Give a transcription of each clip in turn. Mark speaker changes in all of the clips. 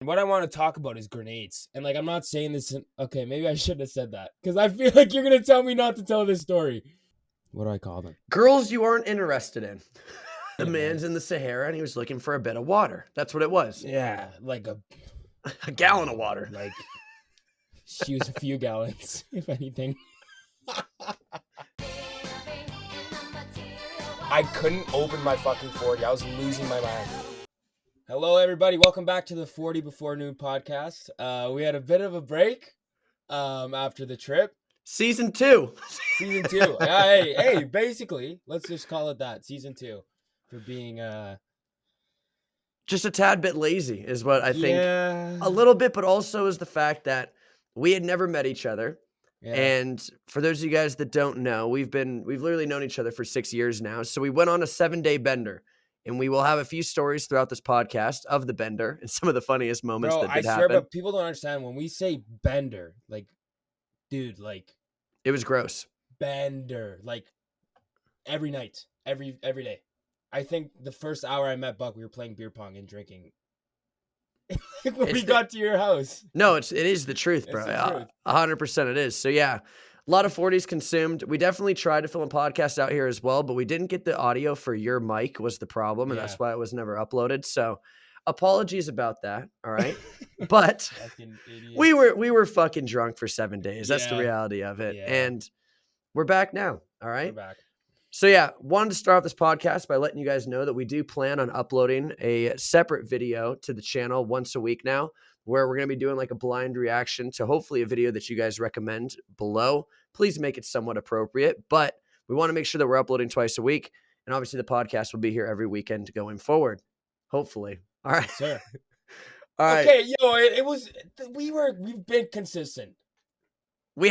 Speaker 1: What I want to talk about is grenades. And like, I'm not saying this. Okay, maybe I shouldn't have said that because I feel like you're going to tell me not to tell this story. What do I call them?
Speaker 2: Girls you aren't interested in. The
Speaker 1: Yeah,
Speaker 2: man's in the Sahara and he was looking for a bit of water. That's what it was.
Speaker 1: Yeah, like
Speaker 2: a gallon of water.
Speaker 1: Like, she was a few gallons, if anything. I couldn't open my fucking 40. I was losing my mind. Hello, everybody. Welcome back to the 40 Before Noon podcast. We had a bit of a break after the trip.
Speaker 2: Season 2.
Speaker 1: Season 2. Hey, basically, let's just call it that. Season 2. For being
Speaker 2: just a tad bit lazy is what I think.
Speaker 1: Yeah.
Speaker 2: A little bit, but also is the fact that we had never met each other.
Speaker 1: Yeah.
Speaker 2: And for those of you guys that don't know, we've literally known each other for 6 years now. So we went on a 7-day bender. And we will have a few stories throughout this podcast of the bender and some of the funniest moments that did happen.
Speaker 1: But people don't understand when we say bender, like, dude, like,
Speaker 2: it was gross.
Speaker 1: Bender, like, every night, every day. I think the first hour I met Buck, we were playing beer pong and drinking. When we got to your house.
Speaker 2: No, it is the truth, bro. 100% it is. So yeah. A lot of 40s consumed. We definitely tried to film a podcast out here as well, but we didn't get the audio for your mic was the problem, and that's why it was never uploaded. So apologies about that, all right? But we were fucking drunk for 7 days. That's the reality of it. Yeah. And we're back now, all right?
Speaker 1: We're back.
Speaker 2: So yeah, wanted to start off this podcast by letting you guys know that we do plan on uploading a separate video to the channel once a week now, where we're going to be doing like a blind reaction to hopefully a video that you guys recommend below. Please make it somewhat appropriate, but we want to make sure that we're uploading twice a week. And obviously the podcast will be here every weekend going forward. Hopefully. All right.
Speaker 1: Sir.
Speaker 2: All right.
Speaker 1: Okay, we've been consistent.
Speaker 2: We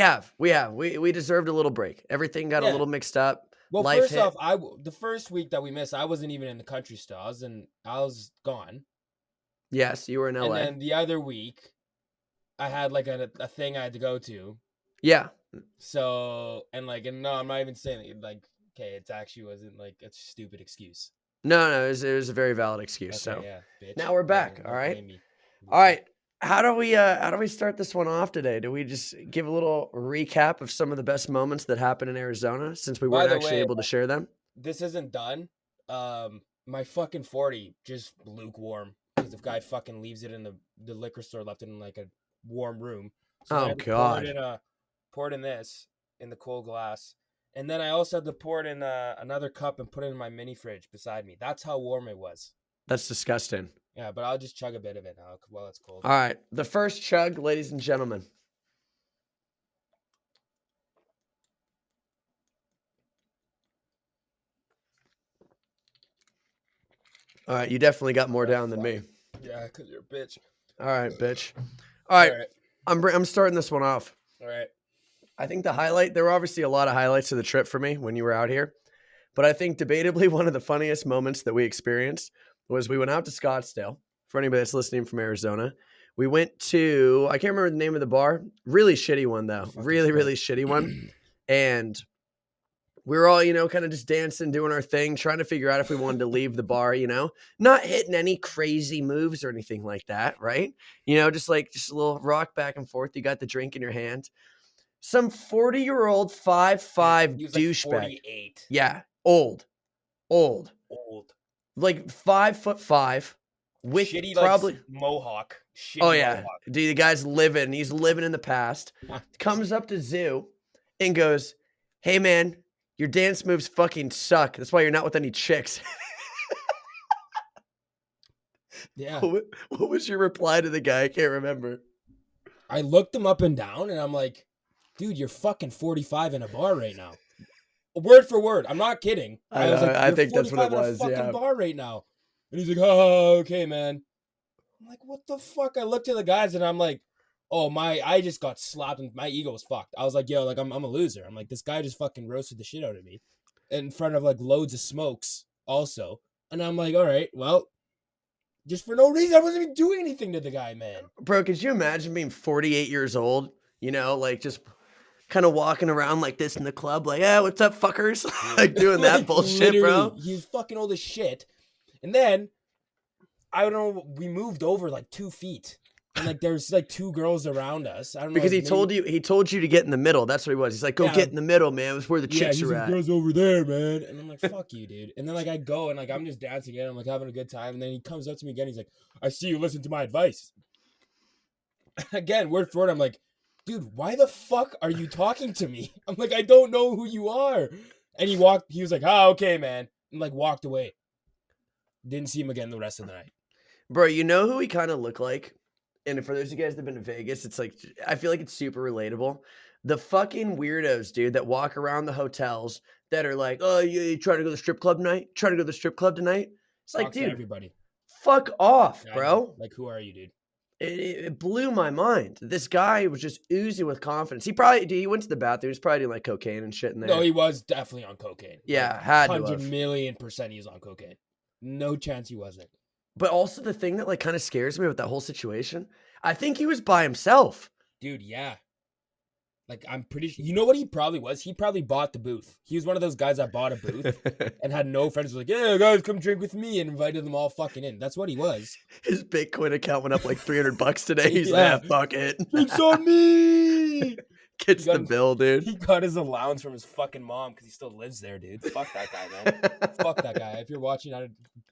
Speaker 2: deserved a little break. Everything got a little mixed up.
Speaker 1: Well, first off, the first week that we missed, I wasn't even in the country still. I was gone.
Speaker 2: Yes, you were in LA.
Speaker 1: And then the other week, I had like a thing I had to go to.
Speaker 2: Yeah.
Speaker 1: So, and no, I'm not even saying it. Like, okay, it actually wasn't like a stupid excuse.
Speaker 2: No, it was a very valid excuse.
Speaker 1: Okay,
Speaker 2: so
Speaker 1: yeah, bitch.
Speaker 2: Now we're back. All right. All right. How do we start this one off today? Do we just give a little recap of some of the best moments that happened in Arizona since we weren't actually able to share them?
Speaker 1: This isn't done. My fucking 40 just lukewarm because the guy fucking leaves it in the liquor store, left it in like a warm room. So
Speaker 2: oh God!
Speaker 1: Pour it in this in the cold glass, and then I also had to pour it in another cup and put it in my mini fridge beside me. That's how warm it was.
Speaker 2: That's disgusting.
Speaker 1: Yeah, but I'll just chug a bit of it now while it's cold.
Speaker 2: All right. The first chug, ladies and gentlemen. All right. You definitely got more down than me.
Speaker 1: Yeah, because you're a bitch.
Speaker 2: All right, bitch. All right. I'm starting this one off.
Speaker 1: All right.
Speaker 2: I think there were obviously a lot of highlights of the trip for me when you were out here. But I think debatably one of the funniest moments that we experienced was we went out to Scottsdale. For anybody that's listening from Arizona, we went to, I can't remember the name of the bar. Really shitty one, though. Really shitty one. And we were all, kind of just dancing, doing our thing, trying to figure out if we wanted to leave the bar, not hitting any crazy moves or anything like that, right? Just a little rock back and forth. You got the drink in your hand. Some 40-year-old 5'5" douchebag.
Speaker 1: Like 48.
Speaker 2: Yeah, old. Like 5'5". With
Speaker 1: shitty,
Speaker 2: probably
Speaker 1: like, mohawk. Shitty
Speaker 2: mohawk. Dude, the guy's he's living in the past. Comes up to Zoo and goes, "Hey man, your dance moves fucking suck. That's why you're not with any chicks."
Speaker 1: Yeah.
Speaker 2: What was your reply to the guy? I can't remember.
Speaker 1: I looked him up and down and I'm like, dude, you're fucking 45 in a bar right now. Word for word. I'm not kidding.
Speaker 2: I think that's what it was.
Speaker 1: In a fucking bar right now. And he's like, oh, okay, man. I'm like, what the fuck? I looked at the guys and I'm like, oh, I just got slapped and my ego was fucked. I was like, yo, like, I'm a loser. I'm like, this guy just fucking roasted the shit out of me in front of like loads of smokes also. And I'm like, all right, well, just for no reason. I wasn't even doing anything to the guy, man.
Speaker 2: Bro, could you imagine being 48 years old, like just kind of walking around like this in the club, like, yeah, what's up, fuckers? Like doing that bullshit, bro.
Speaker 1: He's fucking old as shit. And then I don't know. We moved over like 2 feet, and like there's like 2 girls around us. I don't know.
Speaker 2: Because
Speaker 1: Like,
Speaker 2: he told you to get in the middle. That's what he was. He's like, go
Speaker 1: Yeah.
Speaker 2: get in the middle, man. It's where the
Speaker 1: Yeah,
Speaker 2: chicks
Speaker 1: he's
Speaker 2: are
Speaker 1: like,
Speaker 2: at.
Speaker 1: girls over there, man. And I'm like, fuck you, dude. And then like I go and like I'm just dancing and I'm like having a good time. And then he comes up to me again. He's like, I see you listen to my advice. Again, word for word, I'm like, dude, why the fuck are you talking to me? I'm like, I don't know who you are. And he was like, okay, man. And like walked away. Didn't see him again the rest of the night.
Speaker 2: Bro, you know who he kind of looked like? And for those of you guys that have been to Vegas, it's like, I feel like it's super relatable. The fucking weirdos, dude, that walk around the hotels that are like, oh, you trying to go to the strip club tonight? Trying to go to the strip club tonight? It's like,
Speaker 1: Talks to
Speaker 2: dude,
Speaker 1: everybody.
Speaker 2: fuck off,
Speaker 1: I know.
Speaker 2: bro.
Speaker 1: Like, who are you, dude?
Speaker 2: It blew my mind. This guy was just oozing with confidence. He went to the bathroom. He's probably doing like cocaine and shit in there.
Speaker 1: No, he was definitely on cocaine.
Speaker 2: Yeah,
Speaker 1: like,
Speaker 2: had to
Speaker 1: 100
Speaker 2: have.
Speaker 1: million% he was on cocaine. No chance he wasn't.
Speaker 2: But also the thing that like kind of scares me with that whole situation, I think he was by himself.
Speaker 1: Dude, yeah. Like, I'm pretty sure. You know what he probably was? He probably bought the booth. He was one of those guys that bought a booth and had no friends. Was like, yeah, guys, come drink with me, and invited them all fucking in. That's what he was.
Speaker 2: His Bitcoin account went up like $300 today. He's
Speaker 1: Yeah.
Speaker 2: like, fuck it.
Speaker 1: It's on me.
Speaker 2: Gets the bill, dude.
Speaker 1: He got his allowance from his fucking mom because he still lives there, dude. Fuck that guy, man. Fuck that guy. If you're watching,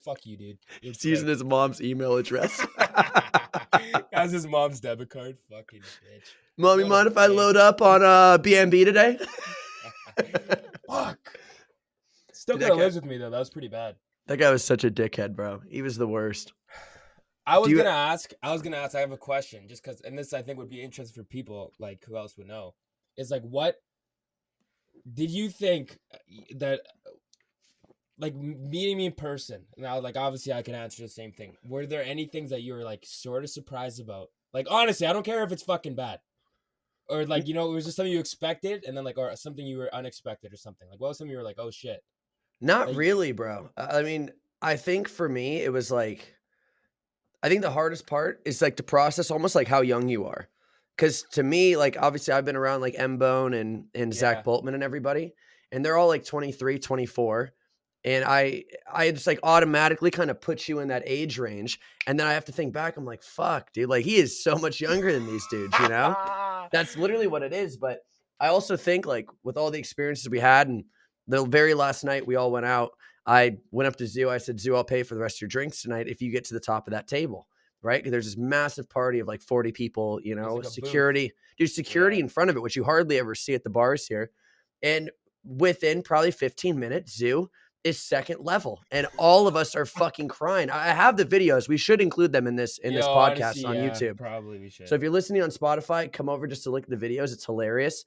Speaker 1: fuck you, dude.
Speaker 2: He's using his mom's email address.
Speaker 1: Has his mom's debit card. Fucking bitch.
Speaker 2: Mom, you mind if I load up on BNB today?
Speaker 1: Fuck. Still
Speaker 2: Dude,
Speaker 1: kind of lives with me though. That was pretty bad.
Speaker 2: That guy was such a dickhead, bro. He was the worst.
Speaker 1: I was gonna ask. I have a question, just because, and this I think would be interesting for people. Like, who else would know? Is like, what did you think that? Like meeting me in person. Now, like obviously, I can answer the same thing. Were there any things that you were like sort of surprised about? Like honestly, I don't care if it's fucking bad, or like it was just something you expected, and then like or something you were unexpected or something. Like what was something you were like, oh shit?
Speaker 2: Not
Speaker 1: Like,
Speaker 2: really, bro. I mean, I think for me, it was like, I think the hardest part is like to process almost like how young you are. Because to me, like obviously I've been around like M-Bone and Zach Boltman and everybody, and they're all like 23, 24. And I just like automatically kind of put you in that age range. And then I have to think back. I'm like, fuck, dude, like he is so much younger than these dudes, you know? That's literally what it is. But I also think like with all the experiences we had and the very last night we all went out, I went up to Zoo. I said, Zoo, I'll pay for the rest of your drinks tonight if you get to the top of that table, right? Because there's this massive party of like 40 people, you know, like security. Dude, security in front of it, which you hardly ever see at the bars here. And within probably 15 minutes, Zoo is second level, and all of us are fucking crying. I have the videos. We should include them in this podcast on YouTube.
Speaker 1: Probably we should.
Speaker 2: So if you're listening on Spotify, come over just to look at the videos. It's hilarious.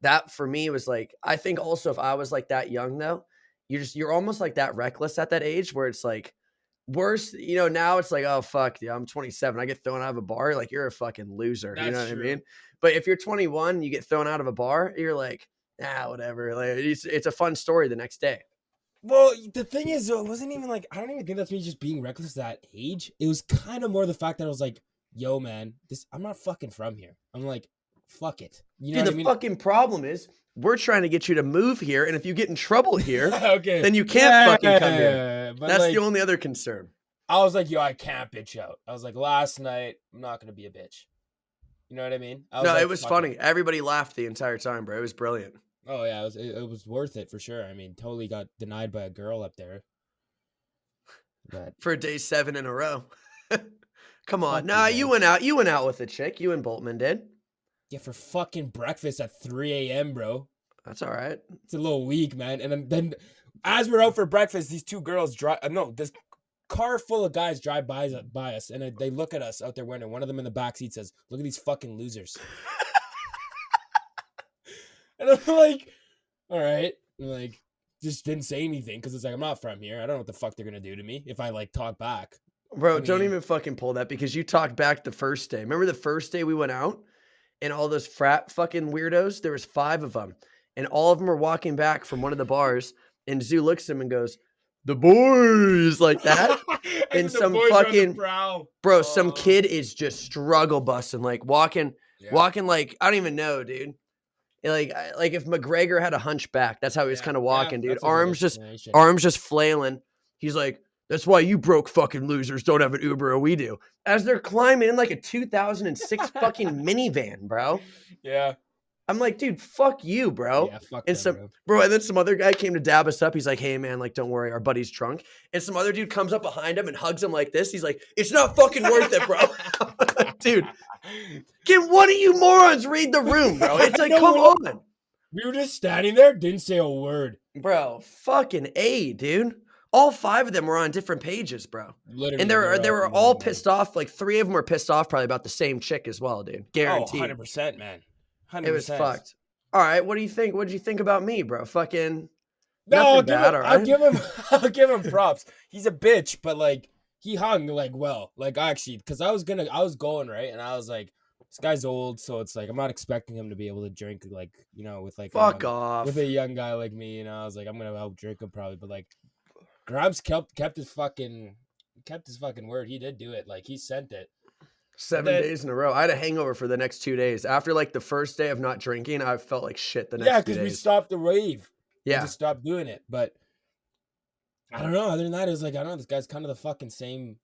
Speaker 2: That for me was like, I think also if I was like that young though, you're almost like that reckless at that age where it's like worse, you know, now it's like, oh fuck, yeah, I'm 27. I get thrown out of a bar. Like you're a fucking loser. You know what I mean? But if you're 21, you get thrown out of a bar, you're like, whatever. Like it's a fun story the next day.
Speaker 1: Well, the thing is, though, it wasn't even like, I don't even think that's me just being reckless at that age. It was kind of more the fact that I was like, yo, man, I'm not fucking from here. I'm like, fuck it. You know
Speaker 2: Dude,
Speaker 1: what
Speaker 2: the
Speaker 1: I mean?
Speaker 2: fucking problem is we're trying to get you to move here. And if you get in trouble here,
Speaker 1: okay,
Speaker 2: then you can't fucking come here.
Speaker 1: But
Speaker 2: That's
Speaker 1: like,
Speaker 2: the only other concern.
Speaker 1: I was like, yo, I can't bitch out. I was like, last night, I'm not going to be a bitch. You know what I mean?
Speaker 2: It was funny. Everybody laughed the entire time, bro. It was brilliant.
Speaker 1: Oh, yeah, it was worth it for sure. I mean, totally got denied by a girl up there. But
Speaker 2: for day 7 in a row. Come on.
Speaker 1: Nah,
Speaker 2: you went out with a chick. You and Boltman did.
Speaker 1: Yeah, for fucking breakfast at 3 a.m., bro.
Speaker 2: That's all right.
Speaker 1: It's a little weak, man. And then as we're out for breakfast, these two girls this car full of guys drive by us, and they look at us out there winning. One of them in the back seat says, look at these fucking losers. And I'm like, all right. I'm like, just didn't say anything because it's like, I'm not from here. I don't know what the fuck they're going to do to me if I like talk back.
Speaker 2: Bro, don't even fucking pull that because you talked back the first day. Remember the first day we went out and all those frat fucking weirdos? There was 5 of them and all of them were walking back from one of the bars and Zoo looks at him and goes, the boys like that.
Speaker 1: And
Speaker 2: And
Speaker 1: the
Speaker 2: some
Speaker 1: boys are on the
Speaker 2: fucking
Speaker 1: prowl.
Speaker 2: bro, some kid is just struggle busting, like walking
Speaker 1: Yeah.
Speaker 2: like I don't even know, dude. Like if McGregor had a hunchback, that's how he was kind of walking, dude.
Speaker 1: that's a good explanation.
Speaker 2: Arms just flailing. He's like, that's why you broke fucking losers don't have an Uber or we do. As they're climbing in like a 2006 fucking minivan, bro.
Speaker 1: Yeah.
Speaker 2: I'm like, dude, fuck you, bro.
Speaker 1: Yeah, fuck
Speaker 2: And
Speaker 1: them,
Speaker 2: bro, and then some other guy came to dab us up. He's like, hey man, like, don't worry, our buddy's drunk. And some other dude comes up behind him and hugs him like this. He's like, it's not fucking worth it, bro. Dude, can one of you morons read the room, bro? It's like, come on.
Speaker 1: We were just standing there, didn't say a word.
Speaker 2: Bro, fucking A, dude. All 5 of them were on different pages, bro.
Speaker 1: Literally.
Speaker 2: And they were all pissed off. Like 3 of them were pissed off probably about the same chick as well, dude. Guaranteed.
Speaker 1: 100%, man. 100%.
Speaker 2: It was fucked. All right, what do you think? What did you think about me, bro? Fucking
Speaker 1: no,
Speaker 2: I'll
Speaker 1: give him props. He's a bitch, but like he hung like well. Like actually, because I was going right, and I was like, this guy's old, so it's like I'm not expecting him to be able to drink like with like with a young guy like me. I was like, I'm gonna help drink him probably, but like Grimes kept his fucking word. He did do it. Like he sent it.
Speaker 2: 7 days in a row. I had a hangover for the next 2 days. After like the first day of not drinking, I felt like shit the next 2 days.
Speaker 1: Yeah, because we stopped the rave.
Speaker 2: Yeah.
Speaker 1: We just stopped doing it. But I don't know. Other than that, it was like, I don't know. This guy's kind of the fucking same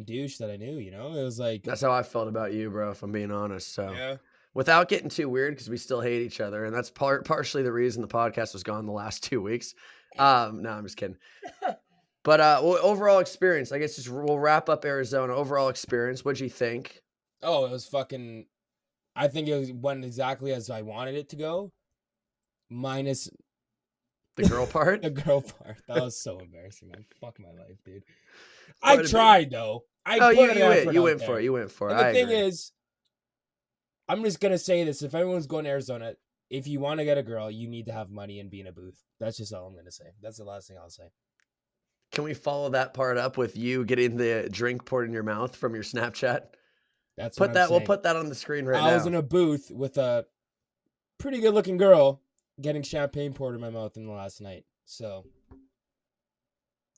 Speaker 1: douche that I knew, It was like.
Speaker 2: That's how I felt about you, bro, if I'm being honest. So
Speaker 1: yeah.
Speaker 2: Without getting too weird, because we still hate each other. And that's partially the reason the podcast was gone the last 2 weeks. No, I'm just kidding. But overall experience, I guess we'll wrap up Arizona. Overall experience, what'd you think?
Speaker 1: Oh, it was fucking. I think it went exactly as I wanted it to go, minus
Speaker 2: the girl part.
Speaker 1: The girl part. That was so embarrassing, man. Fuck my life, dude. I tried though.
Speaker 2: You went for it. You went for it.
Speaker 1: And the thing is, I'm just gonna say this: if everyone's going to Arizona, if you want to get a girl, you need to have money and be in a booth. That's just all I'm gonna say. That's the last thing I'll say.
Speaker 2: Can we follow that part up with you getting the drink poured in your mouth from your Snapchat?
Speaker 1: That's what I'm saying.
Speaker 2: We'll put that on the screen right now.
Speaker 1: I was in a booth with a pretty good looking girl getting champagne poured in my mouth in the last night. So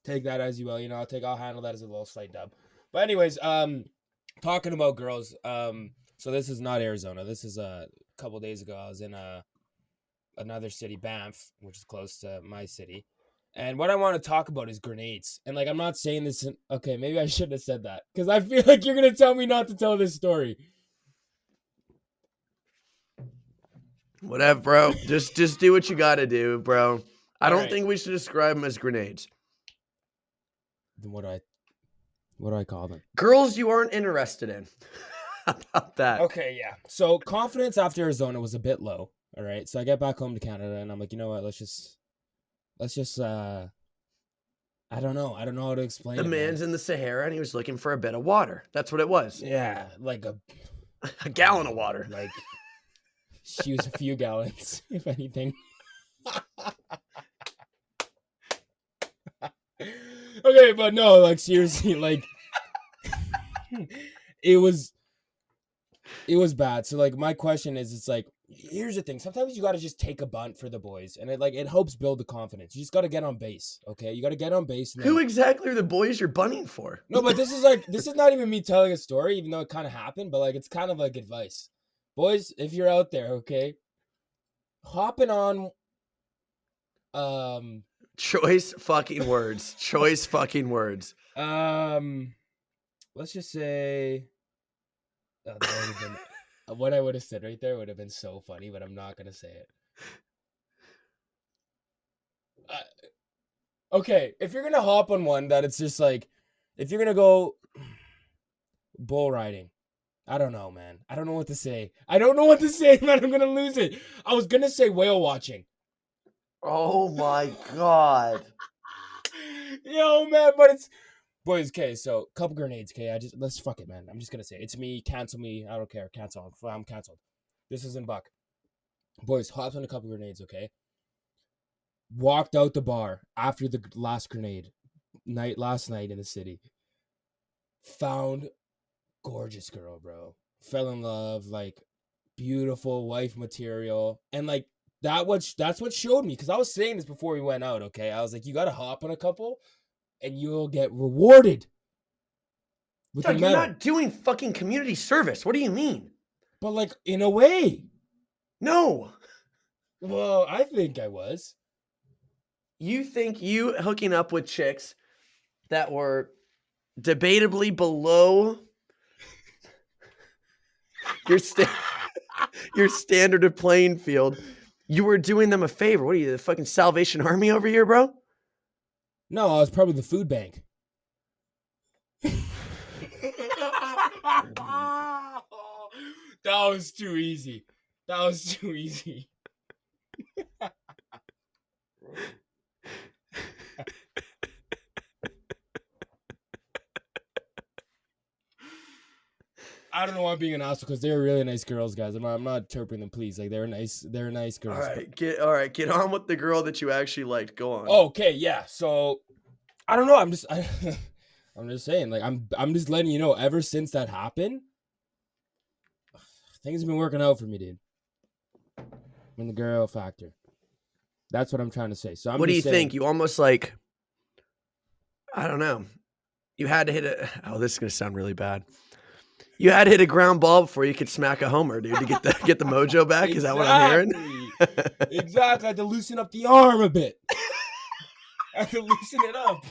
Speaker 1: take that as you will. I'll handle that as a little slight dub. But anyways, talking about girls, so this is not Arizona. This is a couple days ago. I was in another city, Banff, which is close to my city. And what I want to talk about is grenades. And, like, I'm not saying this. Okay, maybe I shouldn't have said that. Because I feel like you're going to tell me not to tell this story.
Speaker 2: Whatever, bro. Just do what you got to do, bro. I don't think we should describe them as grenades.
Speaker 1: Then what do I call them?
Speaker 2: Girls you aren't interested in. How about that?
Speaker 1: Okay, yeah. So, confidence after Arizona was a bit low. All right. So, I get back home to Canada, and I'm like, you know what? Let's just I don't know how to explain it.
Speaker 2: The man's in the Sahara and he was looking for a bit of water. That's what it was.
Speaker 1: Yeah, like
Speaker 2: a gallon of water.
Speaker 1: Like she was a few gallons, if anything. Okay, but no, like seriously, like it was bad. So like my question is, it's like, here's the thing. Sometimes you got to just take a bunt for the boys, and it helps build the confidence. You just got to get on base, okay? You got to get on base.
Speaker 2: Who exactly are the boys you're bunting for?
Speaker 1: No, but this is not even me telling a story, even though it kind of happened, but like it's kind of like advice. Boys, if you're out there, okay, hopping on
Speaker 2: choice fucking words. Choice fucking words.
Speaker 1: Let's just say that would have been what I would have said right there would have been so funny, but I'm not gonna say it. Okay, if you're gonna hop on one that it's just like, if you're gonna go bull riding, I don't know, man. I don't know what to say. Man. I'm gonna lose it. I was gonna say whale watching.
Speaker 2: Oh my god.
Speaker 1: Yo, man, but it's boys. Okay, so couple grenades. Okay, let's fuck it, man. I'm just gonna say it's me. Cancel me. I don't care. Cancel. I'm canceled. This isn't Buck. Boys, hopped on a couple grenades. Okay. Walked out the bar after the last grenade last night in the city. Found gorgeous girl, bro. Fell in love, like beautiful wife material, and like that's what showed me, because I was saying this before we went out. Okay, I was like, you gotta hop on a couple and you'll get rewarded with a
Speaker 2: Doug, you're
Speaker 1: medal.
Speaker 2: not doing fucking community service. What do you mean?
Speaker 1: But like in a way.
Speaker 2: No.
Speaker 1: Well, I think I was.
Speaker 2: You think you hooking up with chicks that were debatably below your standard of playing field, you were doing them a favor. What are you, the fucking Salvation Army over here, bro?
Speaker 1: No, I was probably the food bank. That was too easy. I don't know why I'm being an asshole because they're really nice girls, guys. I'm not interpreting them, please. Like they're nice girls.
Speaker 2: All right, get on with the girl that you actually liked. Go on.
Speaker 1: Okay, yeah. So I don't know. I'm just saying. Like I'm just letting you know. Ever since that happened, things have been working out for me, dude. In the girl factor. That's what I'm trying to say. So
Speaker 2: what do you think? You almost like, I don't know. You had to hit a. Oh, this is gonna sound really bad. You had to hit a ground ball before you could smack a homer, dude, to get the mojo back. Is that what I'm hearing?
Speaker 1: Exactly. I had to loosen up the arm a bit. I had to loosen it up.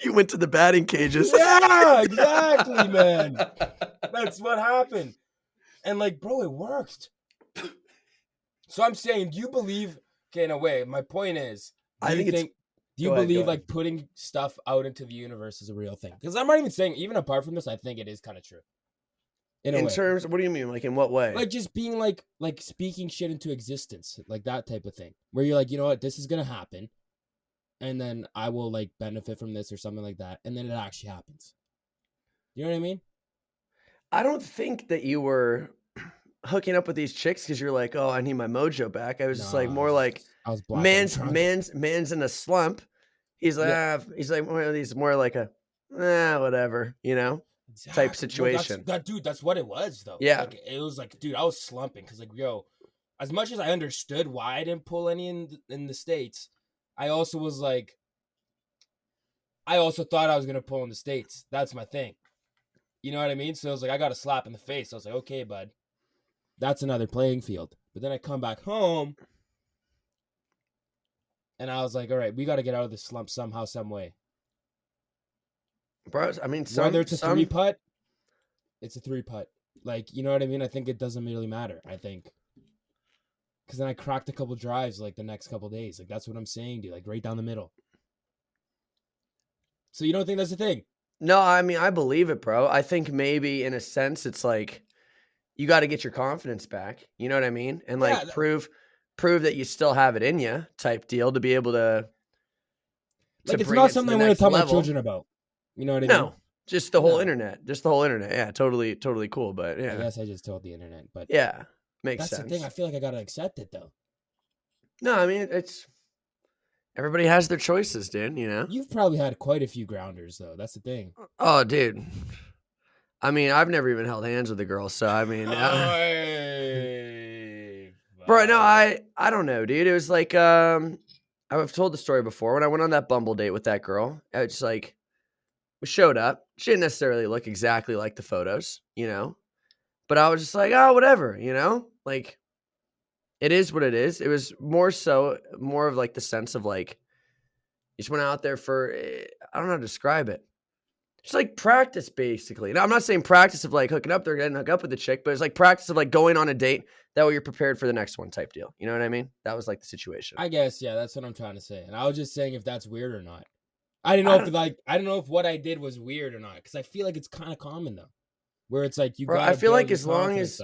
Speaker 2: You went to the batting cages.
Speaker 1: Yeah, exactly, man. That's what happened. And like, bro, it worked. So I'm saying, do you believe? Okay, in a way, my point is, do you believe like putting stuff out into the universe is a real thing? Because I'm not even saying, even apart from this, I think it is kind of true.
Speaker 2: In terms, what do you mean? Like in what way?
Speaker 1: Like just being like speaking shit into existence, like that type of thing, where you're like, you know what, this is gonna happen, and then I will like benefit from this or something like that, and then it actually happens. You know what I mean?
Speaker 2: I don't think that you were hooking up with these chicks because you're like, oh, I need my mojo back. I was just like more like.
Speaker 1: I was
Speaker 2: man's in a slump. He's like, he's like one of these more like a, whatever, you know, type situation.
Speaker 1: That's what it was though.
Speaker 2: Yeah.
Speaker 1: Like, it was like, dude, I was slumping because like, yo, as much as I understood why I didn't pull any in the States, I also was like, I also thought I was going to pull in the States. That's my thing. You know what I mean? So I was like, I got a slap in the face. I was like, okay, bud, that's another playing field. But then I come back home. And I was like, all right, we got to get out of this slump somehow, some way.
Speaker 2: Bro, I mean,
Speaker 1: whether it's a 3-putt, it's a 3-putt. Like, you know what I mean? I think it doesn't really matter, I think. Because then I cracked a couple drives, like, the next couple days. Like, that's what I'm saying, dude. Like, right down the middle. So you don't think that's a thing?
Speaker 2: No, I mean, I believe it, bro. I think maybe, in a sense, it's like, you got to get your confidence back. You know what I mean? And, like, prove that you still have it in you type deal to be able to
Speaker 1: like, it's not something I'm going to tell my children about. You know what I mean?
Speaker 2: No, just the whole internet. Yeah, totally cool. But yeah.
Speaker 1: I guess I just told the internet. But
Speaker 2: yeah, makes sense.
Speaker 1: That's the thing. I feel like I got to accept it, though.
Speaker 2: No, I mean, it's everybody has their choices, dude, you know?
Speaker 1: You've probably had quite a few grounders, though. That's the thing.
Speaker 2: Oh, dude. I mean, I've never even held hands with a girl, so I mean... Bro, no, I don't know, dude. It was like, I've told the story before. When I went on that Bumble date with that girl, I just like, we showed up. She didn't necessarily look exactly like the photos, you know? But I was just like, oh, whatever, you know? Like, it is what it is. It was more of like the sense of like, you just went out there for, I don't know how to describe it. Just like practice, basically. Now, I'm not saying practice of like hooking up there and hook up with the chick, but it's like practice of like going on a date. That way you're prepared for the next one type deal. You know what I mean? That was like the situation.
Speaker 1: I guess, yeah, that's what I'm trying to say. And I was just saying if that's weird or not. I don't know if what I did was weird or not. Because I feel like it's kind of common though. Where it's like
Speaker 2: I feel like as long as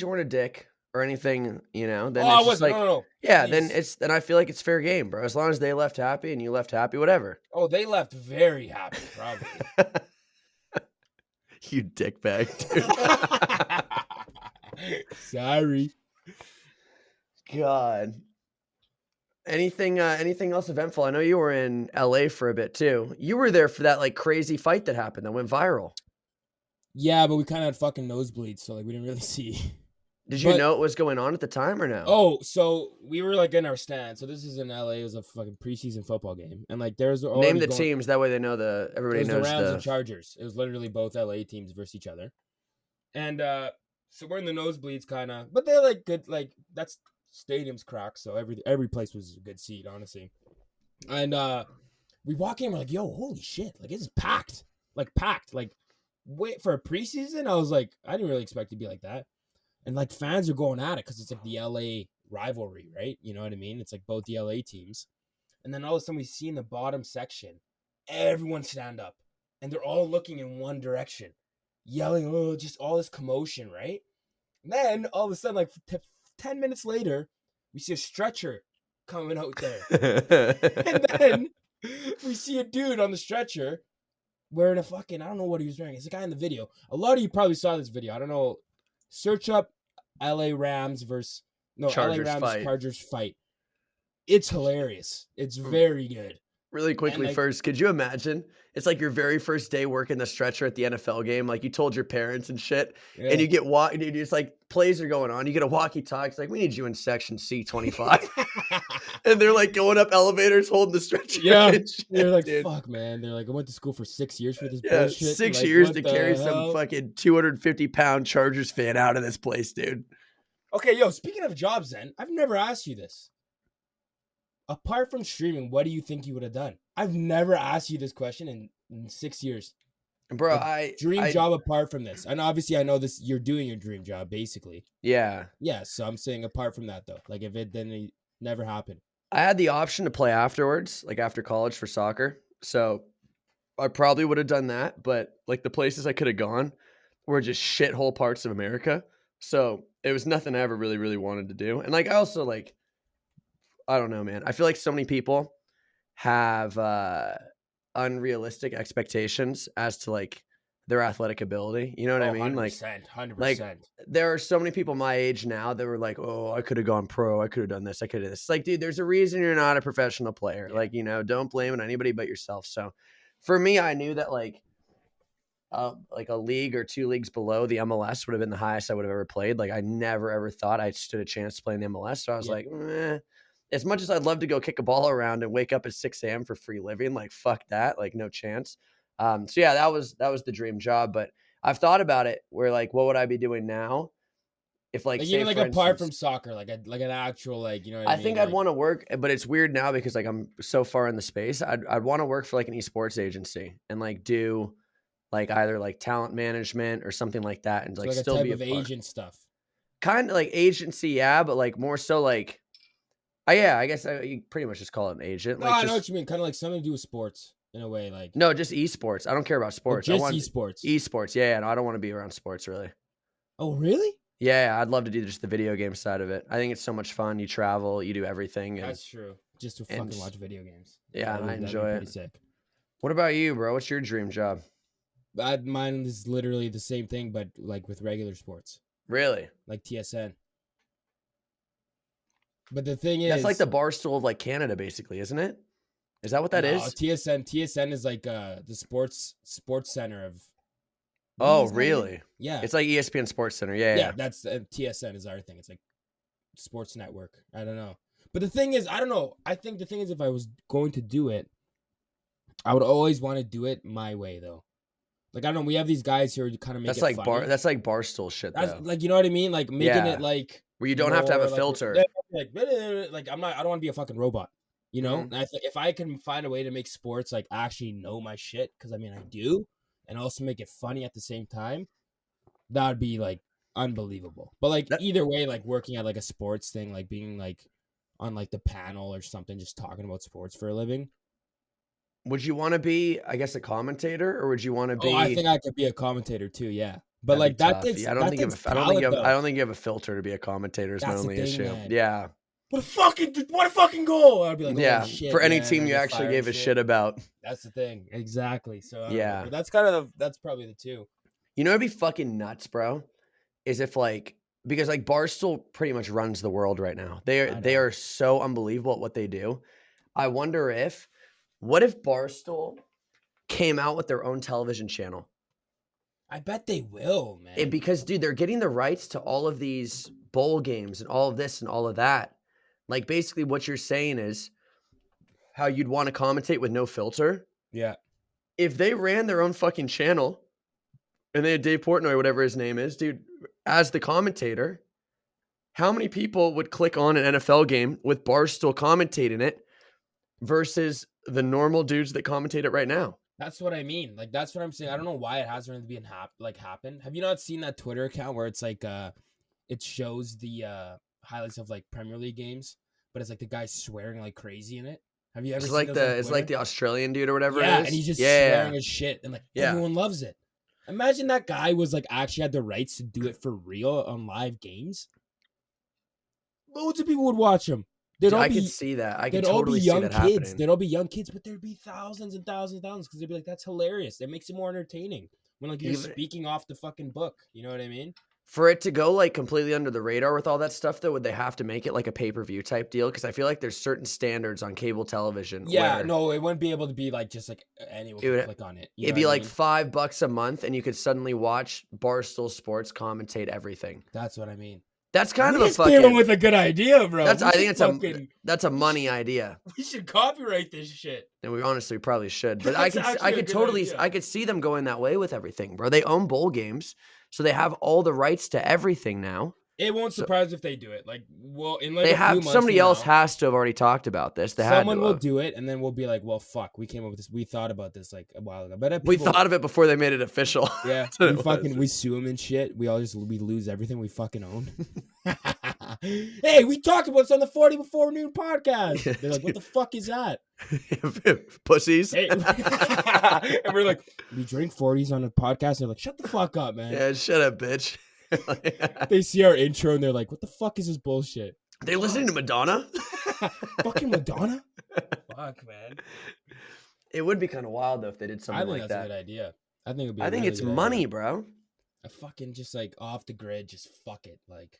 Speaker 2: you weren't a dick or anything, you know, then it's just like, no. Yeah, please. then I feel like it's fair game, bro. As long as they left happy and you left happy, whatever.
Speaker 1: Oh, they left very happy, probably.
Speaker 2: You dickbag, dude.
Speaker 1: Sorry.
Speaker 2: God. Anything else eventful? I know you were in LA for a bit too. You were there for that like crazy fight that happened that went viral.
Speaker 1: Yeah, but we kind of had fucking nosebleeds, so like we didn't really see.
Speaker 2: Did you
Speaker 1: But
Speaker 2: know what was going on at the time or no?
Speaker 1: oh, so we were like in our stand. So this is in LA. It was a fucking preseason football game, and like there's
Speaker 2: Name
Speaker 1: already
Speaker 2: the
Speaker 1: going.
Speaker 2: teams that way they know
Speaker 1: It
Speaker 2: everybody
Speaker 1: was the
Speaker 2: knows
Speaker 1: Rams and
Speaker 2: the.
Speaker 1: Chargers. It was literally both LA teams versus each other, and so we're in the nosebleeds, kind of. But they're like good. Like that's stadium's cracked, so every place was a good seat, honestly. And we walk in, we're like, yo, holy shit, like it's packed, like wait for a preseason. I was like, I didn't really expect it to be like that. And like fans are going at it because it's like the LA rivalry, right? You know what I mean? It's like both the LA teams. And then all of a sudden we see in the bottom section, everyone stand up and they're all looking in one direction, yelling, oh, just all this commotion, right? And then all of a sudden, like 10 minutes later, we see a stretcher coming out there. And then we see a dude on the stretcher wearing a fucking, I don't know what he was wearing. It's a guy in the video. A lot of you probably saw this video. I don't know. Search up LA Rams versus
Speaker 2: Chargers
Speaker 1: LA Rams
Speaker 2: fight.
Speaker 1: Chargers fight. It's hilarious. It's very good.
Speaker 2: Really quickly,
Speaker 1: like-
Speaker 2: first, could you imagine? It's like your very first day working the stretcher at the NFL game. Like you told your parents and shit,
Speaker 1: Yeah.
Speaker 2: and you get and it's like plays are going on. You get a walkie-talkie. It's like, we need you in section C25. And they're like going up elevators holding the stretcher.
Speaker 1: Yeah.
Speaker 2: and shit,
Speaker 1: They're like,
Speaker 2: dude.
Speaker 1: fuck, man. They're like, I went to school for 6 years for this
Speaker 2: Yeah,
Speaker 1: bullshit.
Speaker 2: 6
Speaker 1: Like,
Speaker 2: years
Speaker 1: what
Speaker 2: to
Speaker 1: the
Speaker 2: carry some
Speaker 1: hell?
Speaker 2: fucking 250-pound Chargers fan out of this place, dude.
Speaker 1: Okay, yo, speaking of jobs then, I've never asked you this. Apart from streaming, what do you think you would have done? I've never asked you this question in 6 years.
Speaker 2: Bro,
Speaker 1: Like, dream job apart from this. And obviously I know this, you're doing your dream job, basically.
Speaker 2: Yeah.
Speaker 1: Yeah, so I'm saying apart from that though. Like if it didn't never happened.
Speaker 2: I had the option to play afterwards, like after college for soccer. So I probably would have done that, but like the places I could have gone were just shithole parts of America. So it was nothing I ever really, really wanted to do. And like I also like, I don't know, man. I feel like so many people have unrealistic expectations as to like their athletic ability. You know what I mean?
Speaker 1: 100%.
Speaker 2: Like there are so many people my age now that were like, oh, I could have gone pro. I could have done this. I could have this. Like, dude, there's a reason you're not a professional player.
Speaker 1: Yeah.
Speaker 2: Like, you know, don't blame it on anybody but yourself. So for me, I knew that like a league or 2 leagues below the MLS would have been the highest I would have ever played. Like I never, ever thought I stood a chance to play in the MLS. So I was like, as much as I'd love to go kick a ball around and wake up at 6 a.m. for free living, like fuck that, like no chance. So yeah, that was the dream job. But I've thought about it where like, what would I be doing now? If like, say,
Speaker 1: even like
Speaker 2: for
Speaker 1: apart
Speaker 2: instance,
Speaker 1: from soccer, like an actual, like, you know what I
Speaker 2: I
Speaker 1: mean?
Speaker 2: think I'd
Speaker 1: Like,
Speaker 2: want to work, but it's weird now because like I'm so far in the space. I'd want to work for like an esports agency and like do like either like talent management or something like that, and
Speaker 1: so
Speaker 2: like
Speaker 1: like a
Speaker 2: still
Speaker 1: type
Speaker 2: be a
Speaker 1: of
Speaker 2: part.
Speaker 1: agent stuff.
Speaker 2: Kind of like agency, yeah, but like more so like, yeah, I guess you pretty much just call it an agent.
Speaker 1: No,
Speaker 2: Like
Speaker 1: I know
Speaker 2: just,
Speaker 1: what you mean. Kind of like something to do with sports in a way. Like
Speaker 2: no, just esports. I don't care about sports. I
Speaker 1: just
Speaker 2: want
Speaker 1: esports.
Speaker 2: esports. Yeah, no, I don't want to be around sports really.
Speaker 1: Oh, really?
Speaker 2: Yeah, I'd love to do just the video game side of it. I think it's so much fun. You travel, you do everything. And
Speaker 1: That's true. Just to
Speaker 2: and
Speaker 1: fucking watch video games.
Speaker 2: yeah, and I
Speaker 1: That'd be
Speaker 2: enjoy
Speaker 1: pretty
Speaker 2: it.
Speaker 1: sick.
Speaker 2: What about you, bro? What's your dream job?
Speaker 1: Mine is literally the same thing, but like with regular sports,
Speaker 2: Really?
Speaker 1: like TSN. But the thing is,
Speaker 2: That's like the Barstool of like Canada, basically, isn't it? Is that what that is?
Speaker 1: TSN is like the sports center of.
Speaker 2: Oh,
Speaker 1: Isn't it?
Speaker 2: really?
Speaker 1: Yeah.
Speaker 2: It's like ESPN Sports Center. Yeah,
Speaker 1: Yeah, that's TSN is our thing. It's like sports network. I don't know. But the thing is, I don't know. I think the thing is, if I was going to do it, I would always want to do it my way, though. Like, I don't know. We have these guys here who kind of make
Speaker 2: That's
Speaker 1: it
Speaker 2: like
Speaker 1: funny.
Speaker 2: That's like Barstool shit,
Speaker 1: That's
Speaker 2: though.
Speaker 1: like, you know what I mean? Like making
Speaker 2: Yeah.
Speaker 1: it like
Speaker 2: Where you don't have to have a
Speaker 1: more,
Speaker 2: filter.
Speaker 1: Like I'm not. I don't want to be a fucking robot. You know.
Speaker 2: Mhm.
Speaker 1: And if I can find a way to make sports like actually know my shit, because I mean I do, and also make it funny at the same time, that would be like unbelievable. But like either way, like working at like a sports thing, like being like on like the panel or something, just talking about sports for a living.
Speaker 2: Would you want to be, I guess, a commentator, or would you want to be?
Speaker 1: Oh, I think I could be a commentator too. Yeah, but
Speaker 2: That'd
Speaker 1: like
Speaker 2: be
Speaker 1: that
Speaker 2: tough.
Speaker 1: takes.
Speaker 2: Yeah, I don't think
Speaker 1: takes
Speaker 2: I don't think you have,
Speaker 1: talent,
Speaker 2: I don't think you have a filter to be a commentator. Is my
Speaker 1: That's the
Speaker 2: only
Speaker 1: thing,
Speaker 2: issue.
Speaker 1: man.
Speaker 2: Yeah.
Speaker 1: What a fucking goal! I'd be like,
Speaker 2: Yeah.
Speaker 1: holy shit,
Speaker 2: For any
Speaker 1: man,
Speaker 2: team
Speaker 1: I
Speaker 2: you
Speaker 1: get
Speaker 2: actually
Speaker 1: fired
Speaker 2: gave a
Speaker 1: and
Speaker 2: shit about.
Speaker 1: That's the thing, exactly. So I don't know,
Speaker 2: Yeah.
Speaker 1: but that's kind of that's probably the two.
Speaker 2: You know, it'd be fucking nuts, bro. Is if like, because like Barstool pretty much runs the world right now. They are so unbelievable at what they do. I wonder what if Barstool came out with their own television channel?
Speaker 1: I bet they will, man.
Speaker 2: Because dude, they're getting the rights to all of these bowl games and all of this and all of that. Like basically what you're saying is how you'd want to commentate with no filter.
Speaker 1: Yeah.
Speaker 2: If they ran their own fucking channel and they had Dave Portnoy, whatever his name is, dude, as the commentator, how many people would click on an NFL game with Barstool commentating it versus the normal dudes that commentate it right now?
Speaker 1: That's what I mean. Like, that's what I'm saying. I don't know why it hasn't really been happened. Have you not seen that Twitter account where it's like, it shows the highlights of like Premier League games, but it's like the guy swearing like crazy in it? Have you ever
Speaker 2: It's
Speaker 1: seen
Speaker 2: like
Speaker 1: those on
Speaker 2: the
Speaker 1: Twitter?
Speaker 2: Australian dude or whatever
Speaker 1: Yeah,
Speaker 2: it is.
Speaker 1: and he's just
Speaker 2: yeah.
Speaker 1: swearing his shit, and like everyone loves it. Imagine that guy was like actually had the rights to do it for real on live games. Loads of people would watch him.
Speaker 2: Dude, I could see that. I could totally see that happening.
Speaker 1: They'd all be young kids, but there'd be thousands and thousands and thousands because they'd be like, "That's hilarious." It makes it more entertaining when like you're just speaking off the fucking book. You know what I mean?
Speaker 2: For it to go like completely under the radar with all that stuff, though, would they have to make it like a pay-per-view type deal? Because I feel like there's certain standards on cable television.
Speaker 1: Yeah, no, it wouldn't be able to be like just like anyone could click on it.
Speaker 2: It'd be like $5 a month, and you could suddenly watch Barstool Sports commentate everything.
Speaker 1: That's what I mean.
Speaker 2: That's kind of a
Speaker 1: fucking. Came with a good idea, bro.
Speaker 2: I think that's a money idea.
Speaker 1: We should copyright this shit.
Speaker 2: And we honestly probably should. But I could see them going that way with everything, bro. They own bowl games, so they have all the rights to everything now.
Speaker 1: It won't surprise if they do it. Like, well, in like
Speaker 2: they
Speaker 1: a few months
Speaker 2: somebody else has to have already talked about this.
Speaker 1: Someone will do it, and then we'll be like, "Well, fuck, we came up with this. We thought about this like a while ago." But
Speaker 2: we thought of it before they made it official.
Speaker 1: Yeah, we sue them and shit. We lose everything we fucking own. Hey, we talked about this on the 40 Before Noon podcast. They're like, "What the fuck is that?"
Speaker 2: Pussies.
Speaker 1: Hey. And we're like, "We drink 40s on a podcast." They're like, "Shut the fuck up, man."
Speaker 2: Yeah, shut up, bitch.
Speaker 1: They see our intro and they're like, "What the fuck is this bullshit?"
Speaker 2: They listening to Madonna?
Speaker 1: Fucking Madonna? Fuck, man.
Speaker 2: It would be kind of wild though if they did something like that. I think
Speaker 1: that's a good idea. I think it'd be.
Speaker 2: I think it's money, bro.
Speaker 1: A fucking just like off the grid, just fuck it, like.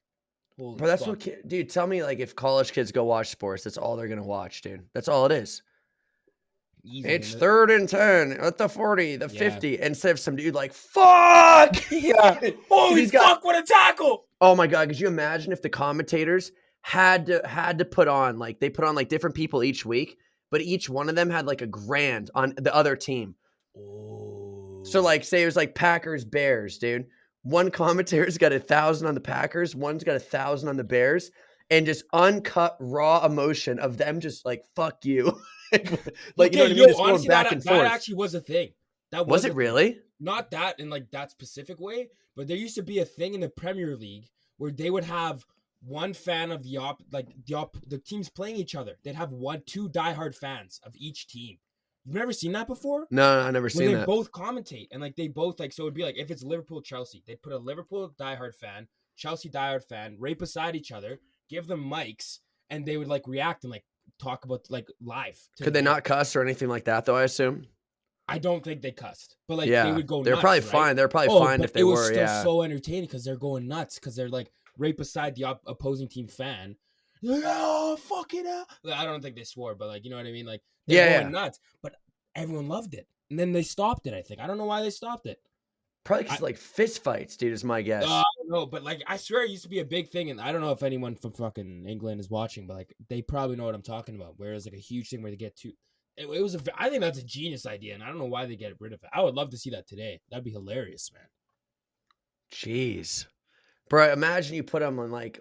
Speaker 2: Bro, that's what, dude. Tell me, like, if college kids go watch sports, that's all they're gonna watch, dude. That's all it is. It's 3rd and 10 at the 40, the 50, instead of some dude like, fuck!
Speaker 1: Yeah. Holy fuck, what a tackle!
Speaker 2: Oh my God, could you imagine if the commentators had to put on, like, they put on, like, different people each week, but each one of them had, like, a grand on the other team.
Speaker 1: Oh.
Speaker 2: So, like, say it was, like, Packers-Bears, dude. One commentator's got 1,000 on the Packers, one's got 1,000 on the Bears, and just uncut, raw emotion of them just, like, fuck you. Like,
Speaker 1: okay,
Speaker 2: you know what I mean? It's
Speaker 1: honestly,
Speaker 2: going back and forth.
Speaker 1: That actually was a thing. That
Speaker 2: was it really?
Speaker 1: Not that in like that specific way, but there used to be a thing in the Premier League where they would have one fan of the teams playing each other. They'd have two diehard fans of each team. You've never seen that before?
Speaker 2: No, I never seen that.
Speaker 1: They both commentate and like they both like, so it'd be like if it's Liverpool Chelsea, they'd put a Liverpool diehard fan, Chelsea diehard fan right beside each other, give them mics, and they would like react and like talk about like live.
Speaker 2: Could they not cuss or anything like that though? I assume.
Speaker 1: I don't think they cussed, but like they would go.
Speaker 2: They're
Speaker 1: nuts,
Speaker 2: probably
Speaker 1: right?
Speaker 2: fine. They're probably fine if they were.
Speaker 1: It was still so entertaining because they're going nuts because they're like right beside the opposing team fan. They're like, oh fuck it up. Like, I don't think they swore, but like you know what I mean. Like they're going nuts, but everyone loved it, and then they stopped it. I think I don't know why they stopped it.
Speaker 2: Probably because like fist fights, dude, is my guess.
Speaker 1: I don't know, but like I swear it used to be a big thing, and I don't know if anyone from fucking England is watching, but like they probably know what I'm talking about. Whereas like a huge thing where they get to, it was I think that's a genius idea, and I don't know why they get rid of it. I would love to see that today. That'd be hilarious, man.
Speaker 2: Jeez, bro, imagine you put them on like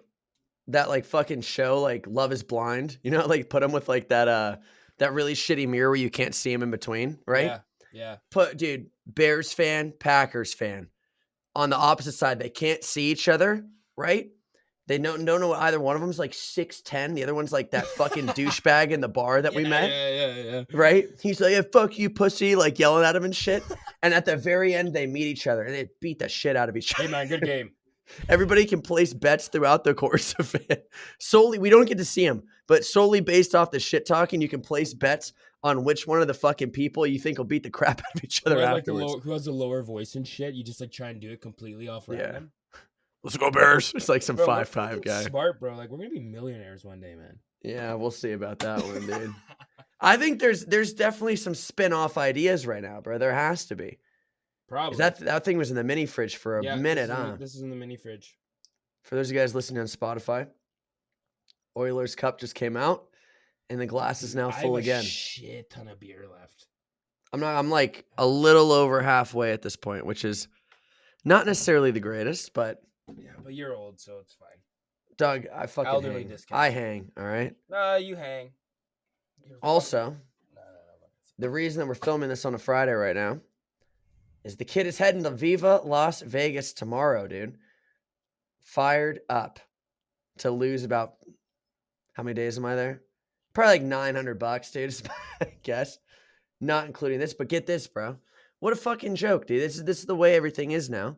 Speaker 2: that like fucking show like Love Is Blind, you know, like put them with like that really shitty mirror where you can't see them in between, right?
Speaker 1: Yeah.
Speaker 2: Dude, Bears fan, Packers fan. On the opposite side, they can't see each other, right? They don't know either one of them's like 6'10". The other one's like that fucking douchebag in the bar that we met.
Speaker 1: Yeah.
Speaker 2: Right? He's like, yeah, fuck you, pussy, like yelling at him and shit. And at the very end, they meet each other and they beat the shit out of each other.
Speaker 1: Hey, man, good game.
Speaker 2: Everybody can place bets throughout the course of it. Solely, we don't get to see them, but solely based off the shit talking, you can place bets on which one of the fucking people you think will beat the crap out of each other afterwards.
Speaker 1: Who has a lower voice and shit? You just like try and do it completely off random.
Speaker 2: Let's go Bears. It's like some 5'5" guy.
Speaker 1: Smart, bro. Like we're gonna be millionaires one day, man.
Speaker 2: Yeah, we'll see about that one, dude. I think there's definitely some spin-off ideas right now, bro. There has to be.
Speaker 1: Probably.
Speaker 2: That thing was in the mini fridge for a minute,
Speaker 1: This is in the mini fridge.
Speaker 2: For those of you guys listening on Spotify, Oilers Cup just came out, and the glass is now full
Speaker 1: I have
Speaker 2: again.
Speaker 1: a shit ton of beer left.
Speaker 2: I'm like a little over halfway at this point, which is not necessarily the greatest, but
Speaker 1: Yeah, but you're old, so it's fine.
Speaker 2: Doug, I fucking
Speaker 1: Elderly
Speaker 2: hang.
Speaker 1: discount.
Speaker 2: I hang, all right?
Speaker 1: Nah, you hang.
Speaker 2: Also, the reason that we're filming this on a Friday right now is the kid is heading to Viva Las Vegas tomorrow, dude. Fired up to lose about, how many days am I there? Probably like $900, dude, I guess. Not including this, but get this, bro. What a fucking joke, dude. This is the way everything is now.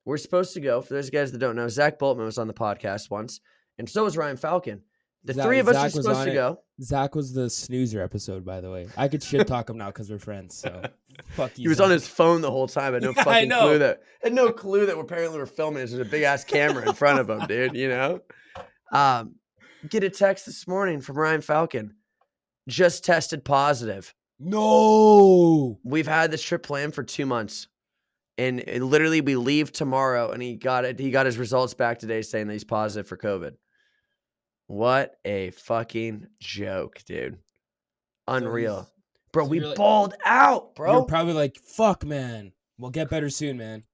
Speaker 2: We're supposed to go, for those guys that don't know, Zach Boltman was on the podcast once, and so was Ryan Falcon. The three of us are supposed to go.
Speaker 1: Zach was the snoozer episode, by the way. I could shit talk him now because we're friends. So fuck you.
Speaker 2: He was on his phone the whole time. Had no
Speaker 1: Yeah, I
Speaker 2: fucking
Speaker 1: know.
Speaker 2: clue that. Had no clue that apparently we're filming. There's a big ass camera in front of him, dude. You know. Get a text this morning from Ryan Falcon. Just tested positive.
Speaker 1: No.
Speaker 2: We've had this trip planned for 2 months, and literally we leave tomorrow, and he got it. He got his results back today, saying that he's positive for COVID. What a fucking joke, dude. Unreal. Bro,
Speaker 1: so
Speaker 2: we
Speaker 1: you're like-
Speaker 2: balled out, bro.
Speaker 1: You're probably like, fuck, man. We'll get better soon, man.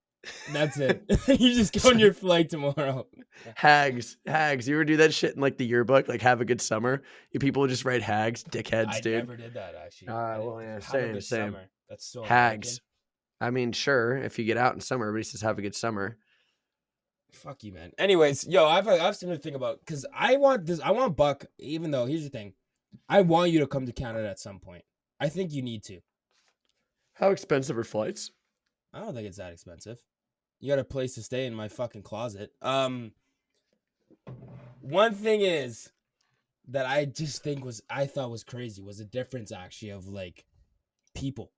Speaker 1: And that's it. You just go on your flight tomorrow.
Speaker 2: Hags. You ever do that shit in like the yearbook? Like, have a good summer? You people just write hags, dickheads,
Speaker 1: I
Speaker 2: dude.
Speaker 1: never did that, actually.
Speaker 2: Well, yeah,
Speaker 1: Have a
Speaker 2: same.
Speaker 1: good summer. That's so
Speaker 2: Hags.
Speaker 1: American.
Speaker 2: I mean, sure, if you get out in summer, everybody says have a good summer.
Speaker 1: Fuck you, man. Anyways, yo, I've something to think about because I want Buck, even though here's the thing. I want you to come to Canada at some point. I think you need to.
Speaker 2: How expensive are flights?
Speaker 1: I don't think it's that expensive. You got a place to stay in my fucking closet. One thing is that I just think I thought was crazy was the difference actually of like people.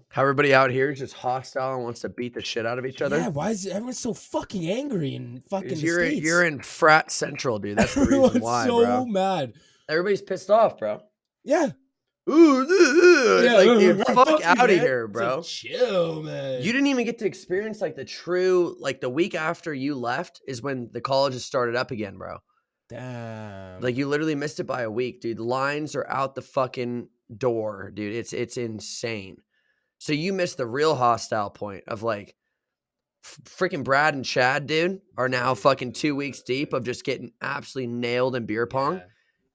Speaker 2: How everybody out here is just hostile and wants to beat the shit out of each other?
Speaker 1: Yeah, why is everyone so fucking angry and fucking the States?
Speaker 2: You're in frat central, dude. That's the reason
Speaker 1: Everyone's
Speaker 2: why,
Speaker 1: so
Speaker 2: bro.
Speaker 1: mad.
Speaker 2: Everybody's pissed off, bro.
Speaker 1: Yeah.
Speaker 2: It's like, dude, fuck out of here, bro.
Speaker 1: Like, chill, man.
Speaker 2: You didn't even get to experience like the true, like the week after you left is when the colleges started up again, bro.
Speaker 1: Damn.
Speaker 2: Like you literally missed it by a week, dude. Lines are out the fucking door, dude. It's insane. So you missed the real hostile point of like freaking Brad and Chad, dude, are now fucking 2 weeks deep of just getting absolutely nailed in beer pong.
Speaker 1: Yeah.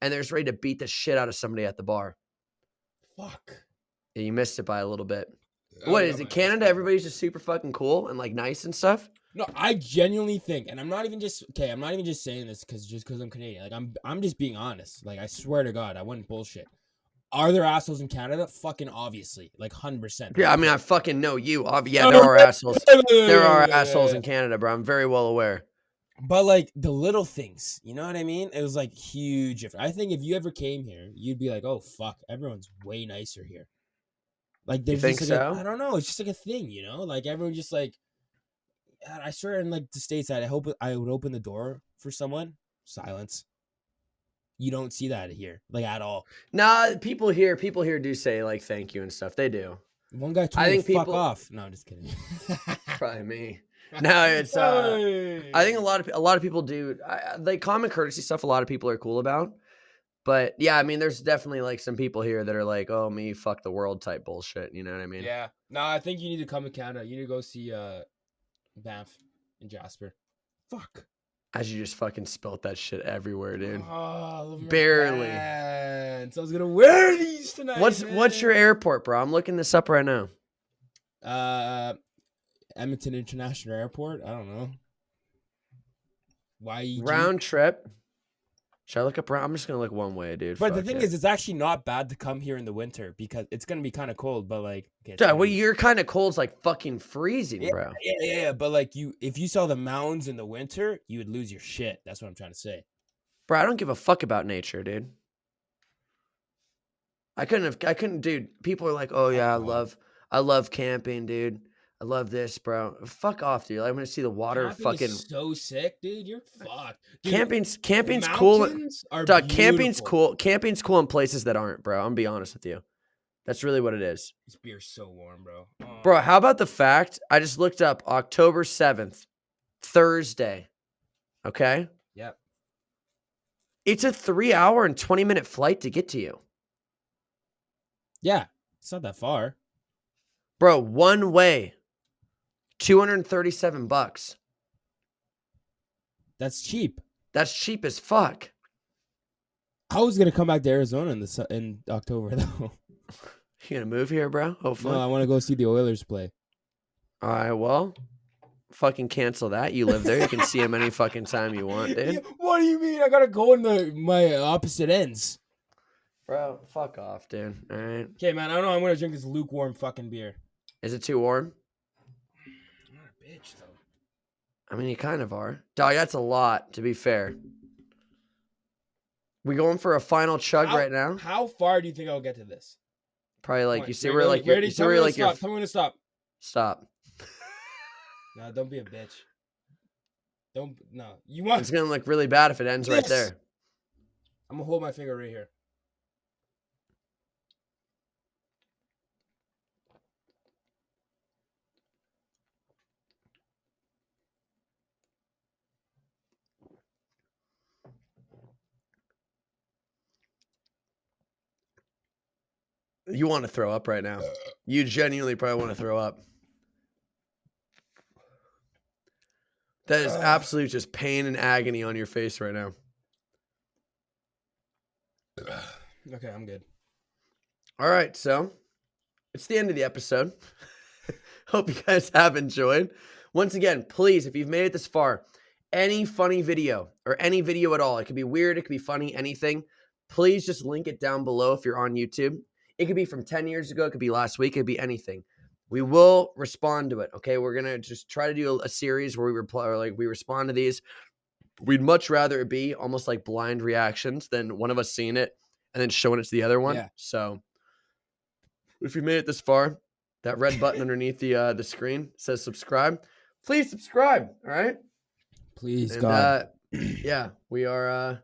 Speaker 2: And they're just ready to beat the shit out of somebody at the bar.
Speaker 1: Fuck.
Speaker 2: Yeah, you missed it by a little bit. What is it? Canada, everybody's just super fucking cool and like nice and stuff?
Speaker 1: No, I genuinely think, and I'm not even just saying this because I'm Canadian. Like I'm just being honest. Like I swear to God, I wouldn't bullshit. Are there assholes in Canada? Fucking obviously, like 100%.
Speaker 2: Yeah, I mean, I fucking know you. Yeah, there are assholes. There are assholes in Canada, bro. I'm very well aware.
Speaker 1: But like the little things, you know what I mean? It was like huge. I think if you ever came here, you'd be like, "Oh fuck, everyone's way nicer here." Like there's
Speaker 2: think
Speaker 1: just like
Speaker 2: so?
Speaker 1: I don't know, it's just like a thing, you know? Like everyone just like I swear in like the States I hope I would open the door for someone. Silence. You don't see that here, like at all.
Speaker 2: Nah, people here do say like thank you and stuff. They do.
Speaker 1: One guy told me to fuck off. No, I'm just kidding.
Speaker 2: Probably me. No, it's I think a lot of people do like common courtesy stuff. A lot of people are cool about, but yeah, I mean, there's definitely like some people here that are like, "Oh, me, fuck the world" type bullshit. You know what I mean?
Speaker 1: Yeah. No, I think you need to come to Canada. You need to go see Banff and Jasper. Fuck.
Speaker 2: As you just fucking spilt that shit everywhere, dude.
Speaker 1: Oh,
Speaker 2: barely.
Speaker 1: So I was gonna wear these tonight.
Speaker 2: What's your airport, bro? I'm looking this up right now.
Speaker 1: Edmonton International Airport. I don't know. Why
Speaker 2: round trip? Should I look up? I'm just gonna look one way, dude.
Speaker 1: But the thing is, it's actually not bad to come here in the winter because it's gonna be kind of cold. But like,
Speaker 2: dude, well, you're kind of cold's like fucking freezing, bro.
Speaker 1: Yeah. But like, if you saw the mountains in the winter, you would lose your shit. That's what I'm trying to say,
Speaker 2: bro. I don't give a fuck about nature, dude. I couldn't, dude. People are like, oh yeah, I love camping, dude. I love this, bro. Fuck off, dude. I'm gonna see the water.
Speaker 1: Camping
Speaker 2: fucking
Speaker 1: is so sick, dude. You're fucked. Dude,
Speaker 2: camping's cool. Dog, camping's
Speaker 1: beautiful.
Speaker 2: cool. Camping's cool in places that aren't, bro. I'm gonna be honest with you. That's really what it is.
Speaker 1: This beer's so warm, bro. Oh.
Speaker 2: Bro, how about the fact I just looked up October 7th, Thursday. Okay.
Speaker 1: Yep.
Speaker 2: It's a 3-hour and 20-minute flight to get to you.
Speaker 1: Yeah. It's not that far.
Speaker 2: Bro, one way. $237.
Speaker 1: That's cheap.
Speaker 2: That's cheap as fuck.
Speaker 1: I was gonna come back to Arizona in October though.
Speaker 2: You gonna move here, bro? Hopefully.
Speaker 1: No, I want to go see the Oilers play.
Speaker 2: All right, well, fucking cancel that. You live there. You can see him any fucking time you want, dude.
Speaker 1: What do you mean? I gotta go in my opposite ends.
Speaker 2: Bro, fuck off, dude. All right.
Speaker 1: Okay, man. I don't know. I'm gonna drink this lukewarm fucking beer.
Speaker 2: Is it too warm?
Speaker 1: I'm not a bitch though.
Speaker 2: I mean, you kind of are. Dog, that's a lot, to be fair. We going for a final chug right now?
Speaker 1: How far do you think I'll get to this?
Speaker 2: Probably like, you see where
Speaker 1: Ready?
Speaker 2: like you're, you see where like you're.
Speaker 1: Tell me when to stop.
Speaker 2: Stop.
Speaker 1: No, don't be a bitch. No. You want?
Speaker 2: It's gonna look really bad if it ends right there.
Speaker 1: I'm gonna hold my finger right here.
Speaker 2: You want to throw up right now. You genuinely probably want to throw up. That is absolute just pain and agony on your face right now.
Speaker 1: Okay, I'm good.
Speaker 2: All right, so it's the end of the episode. Hope you guys have enjoyed. Once again, please, if you've made it this far, any funny video or any video at all, it could be weird, it could be funny, anything, please just link it down below if you're on YouTube. It could be from 10 years ago, it could be last week, it could be anything. We will respond to it, okay? We're going to just try to do a series where we reply, or like we respond to these. We'd much rather it be almost like blind reactions than one of us seeing it and then showing it to the other one.
Speaker 1: Yeah.
Speaker 2: So if you made it this far, that red button underneath the screen says subscribe. Please subscribe, all right?
Speaker 1: Please,
Speaker 2: And,
Speaker 1: God.
Speaker 2: yeah, we are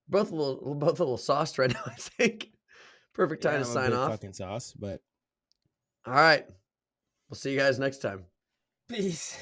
Speaker 2: both a little sauced right now, I think. Perfect time to sign off.
Speaker 1: Fucking sauce, but
Speaker 2: All right. We'll see you guys next time.
Speaker 1: peace.